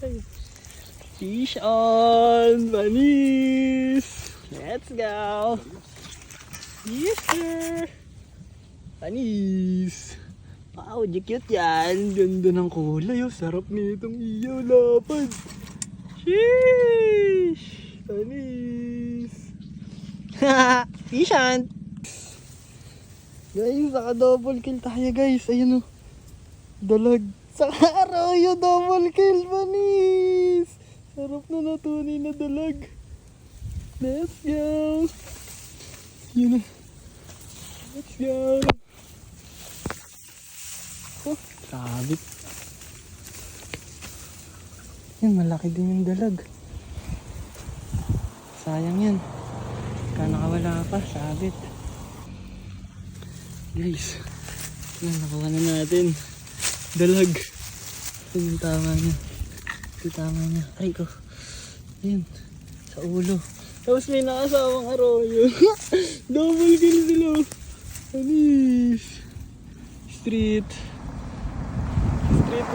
sa'yo. Fish on! Panis! Let's go! Yes, sir! Panis! Wow, di cute yan. Ganda ng kulay. Oh. Sarap nitong iyo. Lapad. Sheesh! Panis! Fish on! Guys, naka-double kill tayo guys. Ayun o. Dalag. Saka arroyo, double kill. Panis! Sarap na natunay na dalag. Let's go! Yun na. Let's go! Oh, sabit. Yan, malaki din yung dalag. Sayang yan. Kaya nakawala pa, sabit. Guys, yan, nakuha na natin. Dalag. Ito yung tama niya. Ito tama niya. Ay ko. Yan, sa ulo. Tapos may nakasawang arroyo. Double kill sila. Anis. Street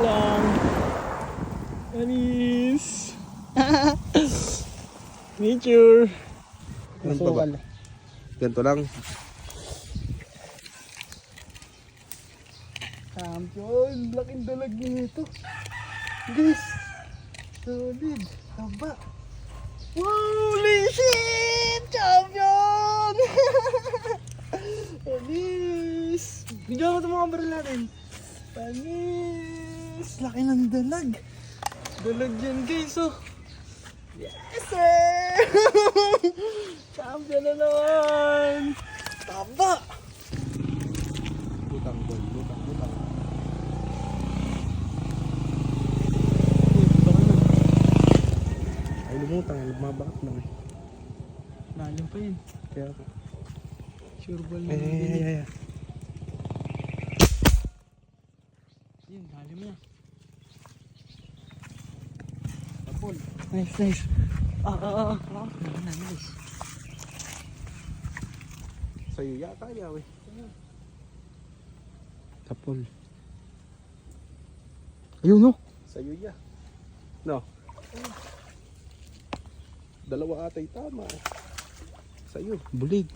lang. Anis. Nature. Ganito ba? Ganito lang. Champion. Laking dalag nito. Guys. Solid. Haba. Holy shit! Champion! Anis. Bigyan mo ito mga baril natin. Panis! Laki ng dalag. Dalag yan guys oh. Yes sir! Champion na naman! Taba! Butang. Ay lumutang, lumabakat lang eh. Lalim pa yun. Kaya Sure ball na. ay. Yun, lalim na. Tapol. Nice. Nice. Sa'yo yata yaw eh. Tapol. Ayun no. Sa'yo ya. No. Dalawa atay tama. Sa'yo. Bulig.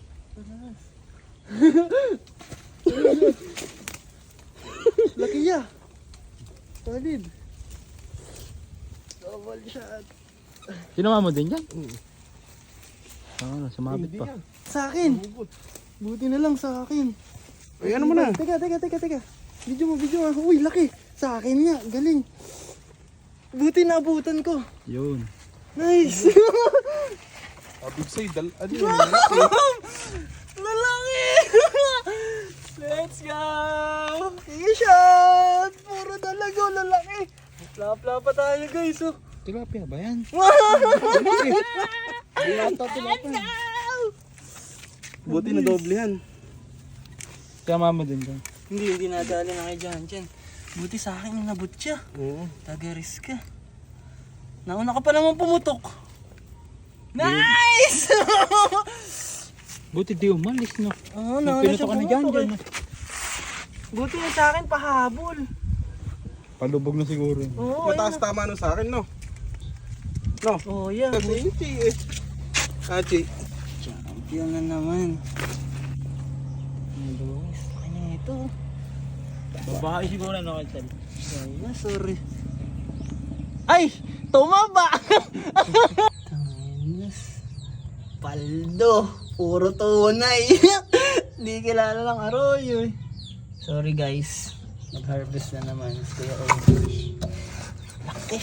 Laki ya. Solid. Double shot. Ginawa mo din yan? Oo. Sumabit Hindi pa. yan. Sa akin. Hugot. Buti na lang sa akin. Ay ano mo na? Teka. Video mo. Uy, laki. Sa akin nga. Galing. Buti na abutan ko. Yun. Nice. Abig sa'yo. Ano yun? Lalaki. Let's go. Shot. Puro talaga. Lalaki. Plapla pa tayo guys. Oh. Tilapia ba yan? Let's go. Buti na doblehan. Kama mo din dyan. Hindi nadali na kay Jan. Buti sa akin nabut siya. Oo. Tagaris ka. Nauna ka pa naman pumutok. Nice! Buti di umalis, no? Oo, Nung nauna siya pinutok ka na dyan, pumutok dyan. eh. Buti na sa akin pahabol. Palubog na siguro. Oo, Mataas tama nun sa akin, no? No? Oh, yeah. Kasi yung Chi eh. Chi. Champion na naman. Luis, kanya ito. Babae siguro na kalsal. Sorry. Ay! Tumaba! Tangis. Paldo. Puro tunay. Di kilala ng arroyo eh. Sorry guys. Nag-harvest na naman. Kuya Ogie. Laki.